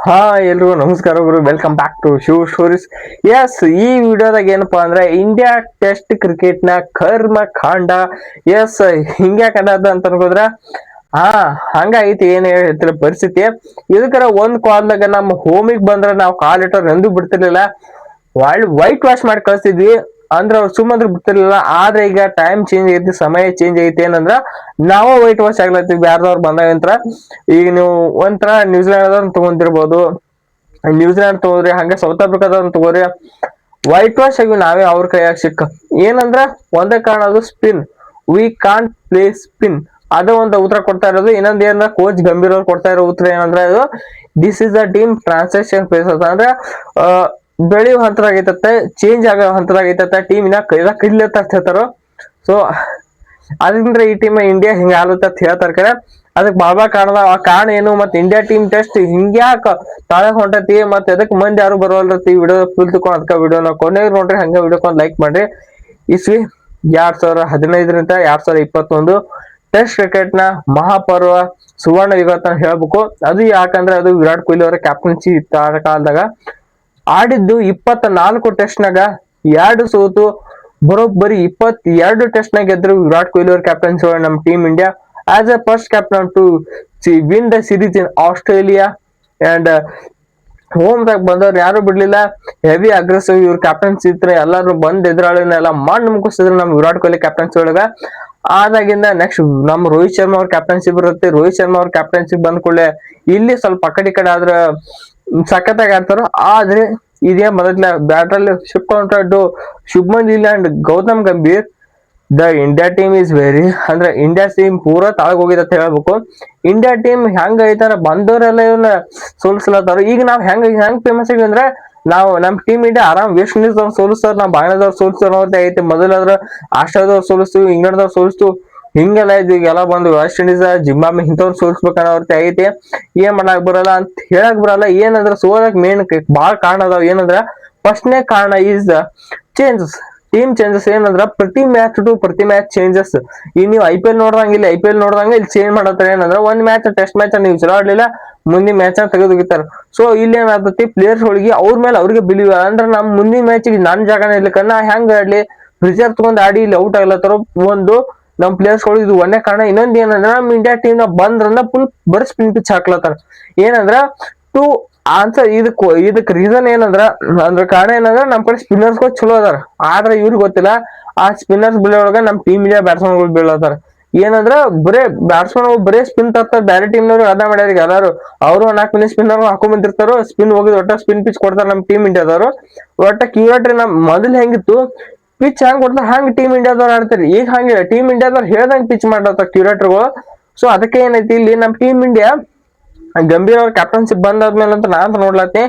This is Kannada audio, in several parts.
ಹಾ ಎಲ್ರಿಗೂ ನಮಸ್ಕಾರ ಗುರು, welcome back to Shiv stories. Yes, ಈ ವಿಡಿಯೋದಾಗ ಏನಪ್ಪಾ ಅಂದ್ರೆ ಇಂಡಿಯಾ ಟೆಸ್ಟ್ ಕ್ರಿಕೆಟ್ ನ ಕರ್ಮ ಕಾಂಡ. ಎಸ್, ಹಿಂಗ್ಯಾಕದ ಅಂತ ಅನ್ಕೋದ್ರ ಹಾ ಹಂಗಾಗೈತಿ. ಏನ್ ಹೇಳ್ತಿಲ್ಲ ಪರಿಸ್ಥಿತಿ. ಇದಕ್ಕರ ಒಂದ್ ಕಾಲ್ದಾಗ ನಮ್ಮ ಹೋಮಿಗ್ ಬಂದ್ರ ನಾವು ಕಾಲ್ ಇಟ್ಟವ್ರ ಎಂದೂ ಬಿಡ್ತಿರ್ಲಿಲ್ಲ. ವೈಟ್ ವಾಶ್ ಮಾಡಿ ಕಳಿಸ್ತಿದ್ವಿ ಅಂದ್ರ ಅವ್ರು ಸುಮ್ಮಂದ್ರ ಬಿಡ್ತಿರ್ಲಿಲ್ಲ. ಆದ್ರೆ ಈಗ ಟೈಮ್ ಚೇಂಜ್ ಐತಿ, ಸಮಯ ಚೇಂಜ್ ಐತಿ. ಏನಂದ್ರ ನಾವು ವೈಟ್ ವಾಶ್ ಆಗ್ಲತ್ತೀವಿ ಬ್ಯಾರ್ದವ್ರು ಬಂದಾಗಂತ್ರ. ಈಗ ನೀವು ಒಂಥರ ನ್ಯೂಜಿಲೆಂಡ್ ತಗೊಂತಿರ್ಬೋದು, ನ್ಯೂಜಿಲೆಂಡ್ ತಗೋರಿ, ಹಂಗೆ ಸೌತ್ ಆಫ್ರಿಕಾದವ್ರನ್ನ ತಗೋರಿ. ವೈಟ್ ವಾಶ್ ಆಗಿ ನಾವೇ ಅವ್ರ ಕೈಯಾಗ ಸಿಕ್ಕ. ಏನಂದ್ರ ಒಂದೇ ಕಾರಣ, ಅದು spin. We can't play spin. ಅದ ಒಂದು ಉತ್ತರ ಕೊಡ್ತಾ ಇರೋದು. ಇನ್ನೊಂದ್ ಏನಂದ್ರ ಕೋಚ್ ಗಂಭೀರ್ ಅವ್ರು ಕೊಡ್ತಾ ಇರೋ ಉತ್ತರ ಏನಂದ್ರೆ, ಅದು this is a team transaction phase ಅಂತ. ಅಂದ್ರೆ ಬೆಳೆಯುವ ಹಂತದಾಗೈತತ್ತೆ, ಚೇಂಜ್ ಆಗೋ ಹಂತದಾಗೈತತ್ತೆ. ಟೀಮ್ ಇನ್ನ ಕಡಿಲತ್ತ ಹೇಳ್ತಾರೋ. ಸೊ ಅದರಿಂದ ಈ ಟೀಮ್ ಇಂಡಿಯಾ ಹಿಂಗ ಆಲತ್ತ ಹೇಳ್ತಾರ ಕರೆ. ಅದಕ್ಕೆ ಬಾಬಾ ಕಾರಣದ. ಆ ಕಾರಣ ಏನು, ಮತ್ತೆ ಇಂಡಿಯಾ ಟೀಮ್ ಟೆಸ್ಟ್ ಹಿಂಗ್ಯಾಕ ತಾಳಕ್ ಹೊಂಟತಿ, ಮತ್ತೆ ಅದಕ್ಕೆ ಮಂದಿ ಯಾರು ಬರೋಲ್ರತಿ. ವಿಡಿಯೋ ಫುಲ್ ತಿಳ್ಕೊಂಡು ಅದಕ್ಕೆ ವಿಡಿಯೋನ ಕೊನೆಗೆ ನೋಡ್ರಿ. ಹಂಗೆ ವಿಡಿಯೋಕೊಂದು ಲೈಕ್ ಮಾಡ್ರಿ. ಇಸ್ವಿ 2015ರಿಂದ 2021 ಟೆಸ್ಟ್ ಕ್ರಿಕೆಟ್ ನ ಮಹಾಪರ್ವ, ಸುವರ್ಣ ಯುಗ ಅಂತ ಹೇಳ್ಬೇಕು. ಅದು ಯಾಕಂದ್ರೆ ಅದು ವಿರಾಟ್ ಕೊಹ್ಲಿ ಅವರ ಕ್ಯಾಪ್ಟನ್ಸಿ ಕಾಲದಾಗ ಆಡಿದ್ದು 24 ಟೆಸ್ಟ್ನಾಗ 2 ಸೋತು ಬರೋಬ್ಬರಿ 22 ಟೆಸ್ಟ್ನಾಗ ಗೆದ್ರು ವಿರಾಟ್ ಕೊಹ್ಲಿ ಅವ್ರ ಕ್ಯಾಪ್ಟನ್ಸಿ ನಮ್ಮ team India as a first captain to win the series in Australia. And ಹೋಮ್ದಾಗ ಬಂದವ್ರು ಯಾರು ಬಿಡ್ಲಿಲ್ಲ. ಹೆವಿ ಅಗ್ರೆಸಿವ್ ಇವ್ರ ಕ್ಯಾಪ್ಟನ್ಸಿ ಇದ್ರೆ ಎಲ್ಲಾರು ಬಂದ್ ಎದುರಾಳಿನೆಲ್ಲ ಮಣ್ಣು ಮುಗಿಸಿದ್ರು ನಮ್ ವಿರಾಟ್ ಕೊಹ್ಲಿ ಕ್ಯಾಪ್ಟನ್ಸಿ ಒಳಗ. ಆದಾಗಿಂದ ನೆಕ್ಸ್ಟ್ ನಮ್ ರೋಹಿತ್ ಶರ್ಮಾ ಅವ್ರ ಕ್ಯಾಪ್ಟನ್ಸಿ ಬರುತ್ತೆ. ರೋಹಿತ್ ಶರ್ಮಾ ಅವ್ರ ಕ್ಯಾಪ್ಟನ್ಸಿ ಬಂದ್ ಕೂಡಲೇ ಇಲ್ಲಿ ಸ್ವಲ್ಪ ಆ ಕಡೆ ಆದ್ರ ಸಖತ್ತಾಗಿ ಆಡ್ತಾರ. ಆದ್ರೆ ಇದೇ ಮೊದಲ ಬ್ಯಾಟ್ರಲ್ಲಿ shift Shubman Gill and Gautam Gambhir. The India team is very, ಅಂದ್ರೆ ಇಂಡಿಯಾ ಟೀಮ್ ಪೂರಾ ತಾಳಗ್ ಹೋಗಿದೆ ಅಂತ ಹೇಳ್ಬೇಕು. ಇಂಡಿಯಾ ಟೀಮ್ ಹೆಂಗ ಐತಾರ ಬಂದವರೆಲ್ಲ ಇವನ್ನ ಸೋಲ್ಸ್ಲತ್ತಾರ. ಈಗ ನಾವ್ ಹೆಂಗ್ ಫೇಮಸ್ ಆಗಿವಿ ಅಂದ್ರೆ, ನಾವು ನಮ್ ಟೀಮ್ ಇಂಡಿಯಾ ಆರಾಮ್ ವೆಸ್ಟ್ ಇಂಡೀಸ್ ಅವ್ರು ಸೋಲಿಸ್ತಾರ, ನಾವ್ ಬಾಂಗ್ಲಾದವ್ರು ಸೋಲಿಸ್ತಾರ ಐತಿ. ಮೊದಲಾದ್ರ ಆಸ್ಟ್ರೇಲಿಯಾದವ್ರು ಸೋಲಿಸ್ತೀವಿ, ಇಂಗ್ಲೆಂಡ್ದವ್ರು ಸೋಲಿಸ್ತೀವಿ, ಹಿಂಗೆಲ್ಲ ಇದ್ವಿ. ಈಗೆಲ್ಲ ಬಂದು ವೆಸ್ಟ್ ಇಂಡೀಸ್, ಜಿಂಬಾಬ್ವೆ ಇಂಥವ್ರು ಸೋಲಿಸ್ಬೇಕನ್ನೋರ್ತಿ ಐತಿ. ಏನ್ ಮಾಡಕ್ ಬರಲ್ಲ ಅಂತ ಹೇಳಕ್ ಬರಲ್ಲ. ಏನಂದ್ರ ಸೋಲಕ್ ಮೇನ್ ಬಾಳ ಕಾರಣ ಅದಾವ. ಏನಂದ್ರ ಫಸ್ಟ್ನೇ ಕಾರಣ ಈಸ್ ಚೇಂಜಸ್, ಟೀಮ್ ಚೇಂಜಸ್. ಏನಂದ್ರ ಪ್ರತಿ ಮ್ಯಾಚ್ ಟು ಪ್ರತಿ ಮ್ಯಾಚ್ ಚೇಂಜಸ್. ಈಗ ನೀವು IPL ನೋಡ್ದಂಗ ಇಲ್ಲಿ IPL ನೋಡ್ದಂಗ ಇಲ್ಲಿ ಚೇಂಜ್ ಮಾಡತ್ತಾರ. ಏನಂದ್ರ ಒಂದ್ ಮ್ಯಾಚ್ ಟೆಸ್ಟ್ ಮ್ಯಾಚ್ ನೀವು ಚಲೋ ಆಡ್ಲಿಲ್ಲ, ಮುಂದಿನ ಮ್ಯಾಚ್ ತೆಗೆದೋಗಿತಾರ. ಸೊ ಇಲ್ಲಿ ಏನಾಗ್ತತಿ, ಪ್ಲೇಯರ್ಸ್ ಗಳಿಗೆ ಅವ್ರ ಮೇಲೆ ಅವ್ರಿಗೆ ಬಿಲೀವ್ ಅಂದ್ರೆ ನಮ್ ಮುಂದಿನ ಮ್ಯಾಚ್ ನನ್ ಜಾಗನ ಇರ್ಲಿಕ್ಕ ನಾ ಹೆಂಗ್ ಆಡ್ಲಿ, ರಿಸರ್ವ್ ತಗೊಂಡ್ ಆಡಿ ಇಲ್ಲಿ ಔಟ್ ಆಗ್ಲತ್ತಾರ. ಒಂದು ನಮ್ ಪ್ಲೇಯರ್ಸ್ ಗಳು ಇದು ಒಂದೇ ಕಾರಣ. ಇನ್ನೊಂದ್ ಏನಂದ್ರ ನಮ್ ಇಂಡಿಯಾ ಟೀಮ್ ನ ಬಂದ್ರಂದ್ರ ಫುಲ್ ಬರ್ ಸ್ಪಿನ್ ಪಿಚ್ ಹಾಕ್ಲತ್ತಾರ. ಏನಂದ್ರ ಟು ಆನ್ಸರ್ ಇದಕ್ ರೀಸನ್ ಏನಂದ್ರ, ಅಂದ್ರ ಕಾರಣ ಏನಂದ್ರ ನಮ್ ಕಡೆ ಸ್ಪಿನ್ನರ್ಸ್ ಗಳು ಚಲೋ ಅದಾರ. ಆದ್ರೆ ಇವ್ರಿಗೆ ಗೊತ್ತಿಲ್ಲ, ಆ ಸ್ಪಿನ್ನರ್ಸ್ ಬೀಳೊಳಗ ನಮ್ ಟೀಮ್ ಇಂಡಿಯಾ ಬ್ಯಾಟ್ಸ್ಮನ್ ಗಳು ಬೀಳತ್ತಾರ. ಏನಂದ್ರ ಬರೇ ಬ್ಯಾಟ್ಸ್ಮನ್ ಬರೇ ಸ್ಪಿನ್ ತರ್ತಾರ. ಬೇರೆ ಟೀಮ್ ನವರು ಅದ ಮಾಡ್ಯಾರ. ಎಲ್ಲಾರು ಅವರು 4 ಮಿನಿಟ್ ಸ್ಪಿನ್ನರ್ ಹಾಕೊಂಡ್ ಬಂದಿರ್ತಾರೋ, ಸ್ಪಿನ್ ಹೋಗಿದ್ ಒಟ್ಟ ಸ್ಪಿನ್ ಪಿಚ್ ಕೊಡ್ತಾರ ನಮ್ ಟೀಮ್ ಇಂಡಿಯಾದವರು. ಒಟ್ಟ ಕ್ಯೂರೇಟ್ರಿ ನಮ್ ಮೊದಲ್ ಹೆಂಗಿತ್ತು ಪಿಚ್ ಹಂಗ್ ಕೊಡ್ತಾರ, ಹಂಗ್ ಟೀಮ್ ಇಂಡಿಯಾದವ್ರು ಆಡ್ತಾರೆ. ಈಗ ಹಂಗಿಲ್ಲ, ಟೀಮ್ ಇಂಡಿಯಾದವ್ರು ಹೇಳ್ದಂಗ್ ಪಿಚ್ ಮಾಡ್ಲತ್ತಾರ ಕ್ಯೂರೇಟರ್ಗಳು. ಸೊ ಅದಕ್ಕೆ ಏನೈತಿ, ಇಲ್ಲಿ ನಮ್ ಟೀಮ್ ಇಂಡಿಯಾ ಗಂಭೀರ್ ಅವ್ರ ಕ್ಯಾಪ್ಟನ್ಶಿಪ್ ಬಂದಾದ್ಮೇಲೆ ಅಂತ ನಾನ್ ನೋಡ್ಲತ್ತಿ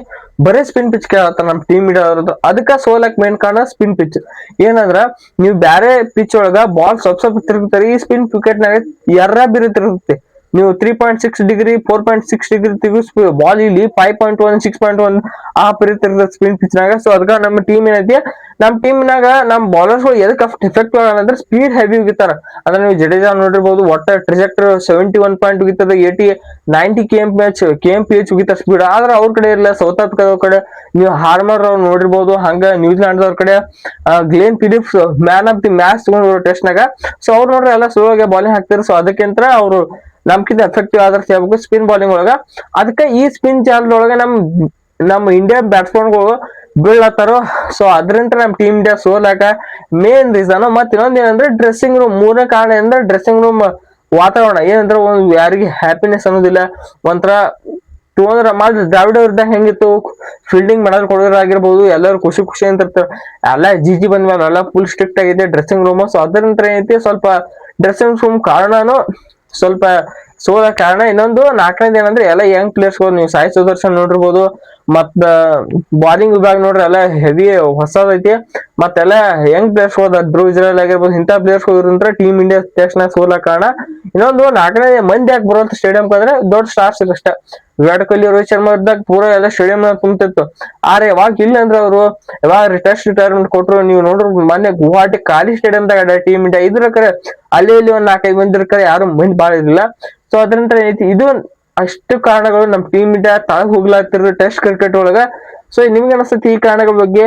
ಬರೇ ಸ್ಪಿನ್ ಪಿಚ್ ಕೇಳತ್ತ ನಮ್ ಟೀಮ್ ಇಂಡಿಯಾ ಅವ್ರದ್ದು. ಅದಕ್ಕ ಸೋಲಕ್ ಮೇನ್ ಕಾರಣ ಸ್ಪಿನ್ ಪಿಚ್. ಏನಂದ್ರ ನೀವು ಬ್ಯಾರೆ ಪಿಚ್ ಒಳಗ ಬಾಲ್ ಸ್ವಲ್ಪ ತಿರುಗ್ತಾರೆ, ಈ ಸ್ಪಿನ್ ಕ್ರಿಕೆಟ್ ನಾಗ ಬಿರು ತಿರುಗುತ್ತೆ. ನೀವು 3.6 ಡಿಗ್ರಿ 4.6 ಡಿಗ್ರಿ ತಿರುಗಿಸ್ ಬಾಲ್ ಇಲ್ಲಿ 5.1 6.1 ಆ ಪರಿ ತಿರುಗುತ್ತೆ ಸ್ಪಿನ್ ಪಿಚ್ ನಾಗ. ಸೊ ಅದಕ್ಕ ನಮ್ಮ ಟೀಮ್ ಏನೈತಿ, ನಮ್ ಟೀಮ್ ನಾಗ ನಮ್ ಬೌಲರ್ಸ್ ಗಳು ಎದಕ್ ಎಫೆಕ್ಟಿವ್ ಅಂದ್ರೆ ಸ್ಪೀಡ್ ಹೆವಿ ಹೋಗಿತ್ತಾರ. ಅಂದ್ರೆ ನೀವು ಜಡೇಜಾ ನೋಡಿರ್ಬೋದು, ಒಟ್ಟ ಟ್ರಿಜೆಕ್ಟರ್ 71 ಪಾಯಿಂಟ್ ಹೋಗಿತ್ತದ, 90 KMPH ಹೋಗಿತ್ತ ಸ್ಪೀಡ್. ಆದ್ರೆ ಅವ್ರ ಕಡೆ ಇರಲ್ಲ. ಸೌತ್ ಆಫ್ರಿಕಾದವ್ರ ಕಡೆ ನೀವು ಹಾರ್ಮರ್ ಅವ್ರು ನೋಡಿರ್ಬೋದು, ಹಂಗ ನ್ಯೂಜಿಲೆಂಡ್ ಅವ್ರ ಕಡೆ Glenn Phillips man of the match ತಗೊಂಡ್ರು ಟೆಸ್ಟ್ ನಾಗ. ಸೊ ಅವ್ರು ನೋಡ್ರಿ ಎಲ್ಲ ಸ್ಲೋಗೆ ಬಾಲಿಂಗ್ ಹಾಕ್ತಾರೆ. ಸೊ ಅದಕ್ಕಿಂತ ಅವ್ರು ನಮ್ಕಿಂತ ಎಫೆಕ್ಟಿವ್ ಆದ್ರ ಹೇಳ್ಬೇಕು ಸ್ಪಿನ್ ಬಾಲಿಂಗ್ ಒಳಗ. ಅದಕ್ಕೆ ಈ ಸ್ಪಿನ್ ಜಾಲದೊಳಗ ನಮ್ ಇಂಡಿಯಾ ಬ್ಯಾಟ್ಸ್ಮನ್ ಗಳು ಬೀಳತ್ತಾರ. ಸೊ ಅದ್ರಿಂದ ನಮ್ ಟೀಮ್ ಇಂಡಿಯಾ ಸೋಲಾಕ ಮೇನ್ ರೀಸನ್. ಮತ್ ಇನ್ನೊಂದ್ ಏನಂದ್ರೆ ಡ್ರೆಸ್ಸಿಂಗ್ ರೂಮ್. ಮೂರನೇ ಕಾರಣ ಅಂದ್ರೆ ಡ್ರೆಸ್ಸಿಂಗ್ ರೂಮ್ ವಾತಾವರಣ. ಏನಂದ್ರೆ ಒಂದ್ ಯಾರಿಗೆ ಹ್ಯಾಪಿನೆಸ್ ಅನ್ನೋದಿಲ್ಲ. ಒಂಥರ ತಗೊಂಡ್ರ ದ್ರಾವಿಡ ಅವ್ರದ್ದ ಹೆಂಗಿತ್ತು, ಫೀಲ್ಡಿಂಗ್ ಮಾಡಲ್ ಕೊಡೋರಾಗಿರ್ಬೋದು, ಎಲ್ಲರೂ ಖುಷಿ ಅಂತ ಇರ್ತಾರೆ. ಎಲ್ಲ ಜಿ ಬಂದ್ಮೇಲೆ ಎಲ್ಲ ಫುಲ್ ಸ್ಟ್ರಿಕ್ಟ್ ಆಗಿದೆ ಡ್ರೆಸ್ಸಿಂಗ್ ರೂಮ್. ಸೊ ಅದರಿಂದ ಏನೈತಿ, ಸ್ವಲ್ಪ ಡ್ರೆಸ್ಸಿಂಗ್ ರೂಮ್ ಕಾರಣನು ಸ್ವಲ್ಪ ಸೋಲ ಕಾರಣ. ಇನ್ನೊಂದು ನಾಲ್ಕನೇದು ಏನಂದ್ರೆ ಎಲ್ಲ ಯಂಗ್ ಪ್ಲೇಯರ್ಸ್ ಗಳು. ನೀವು ಸಾಯಿ ಸುದರ್ಶನ್ ನೋಡಿರ್ಬೋದು, ಮತ್ತ ಬಾಲಿಂಗ್ ವಿಭಾಗ ನೋಡ್ರಿ ಎಲ್ಲ ಹೆವಿ ಹೊಸದೈತಿ. ಮತ್ತೆಲ್ಲ ಯಂಗ್ ಪ್ಲೇಯರ್ಸ್ ಗಳು ಧ್ರುವ್ ಜುರೇಲ್ ಆಗಿರ್ಬೋದು, ಇಂಥ ಪ್ಲೇಯರ್ಸ್ ಗಳು ಟೀಮ್ ಇಂಡಿಯಾ ಟೆಸ್ಟ್ ನ ಸೋಲ ಕಾರಣ. ಇನ್ನೊಂದು ನಾಲ್ಕನೇ ಮಂದಿ ಯಾಕೆ ಬರುವಂತ ಸ್ಟೇಡಿಯಂ ಅಂದ್ರೆ ದೊಡ್ಡ ಸ್ಟಾರ್ಸ್ ಅಷ್ಟೇ. ವಿರಾಟ್ ಕೊಹ್ಲಿ, ರೋಹಿತ್ ಶರ್ಮಾ ಇದ್ದಾಗ ಪೂರಾ ಎಲ್ಲ ಸ್ಟೇಡಿಯಂ ತುಂಬ್ತಿತ್ತು. ಆದ್ರೆ ಯಾವಾಗ ಇಲ್ಲ ಅಂದ್ರೆ ಅವರು ಯಾವಾಗ ಟೆಸ್ಟ್ ರಿಟೈರ್ಮೆಂಟ್ ಕೊಟ್ರು, ನೀವು ನೋಡ್ರು ಮೊನ್ನೆ ಗುವಾಹಟಿ ಖಾಲಿ ಸ್ಟೇಡಿಯಂದಾಗ ಟೀಮ್ ಇಂಡಿಯಾ ಇದ್ರ ಕರೆ ಅಲ್ಲಿ ಇಲ್ಲಿ ಒಂದ್ 4-5 ಮಂದಿ ಇರ್ತಾರೆ, ಯಾರು ಮಂದಿ ಬಾಳ ಇರಲಿಲ್ಲ. ಸೊ ಅದರಿಂದ ಇದು ಅಷ್ಟು ಕಾರಣಗಳು ನಮ್ಮ ಟೀಮ್ ಇಂಡಿಯಾ ತಾಳಗ್ ಹೋಗ್ಲಾತಿರೋ ಟೆಸ್ಟ್ ಕ್ರಿಕೆಟ್ ಒಳಗ. ಸೊ ನಿಮ್ಗೆ ಅನಿಸ್ತೈತಿ ಈ ಕಾರಣಗಳ ಬಗ್ಗೆ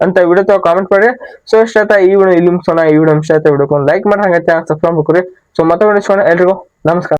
ಅಂತ ವಿಡಿಯೋ ಕಾಮೆಂಟ್ ಮಾಡಿ. ಸೊ ಇಷ್ಟ ಆಯ್ತಾ ಈ ವಿಡಿಯೋ ಇಲ್ಲಿ ಮುಗಿಸೋಣ. ಈ ವಿಡಿಯೋ ಇಷ್ಟ ಆಯ್ತಾ ವಿಡಿಯೋಕ್ಕೆ ಒಂದು ಲೈಕ್ ಮಾಡಿ, ಹಂಗೆ ಚಾನಲ್ ಸಬ್ಸ್ಕ್ರೈಬ್ ಮಾಡ್ಕೊರಿ. ಸೊ ಮತ್ತೆ ವಿಡಿಯೋ ಎಲ್ರಿಗೂ ನಮಸ್ಕಾರ.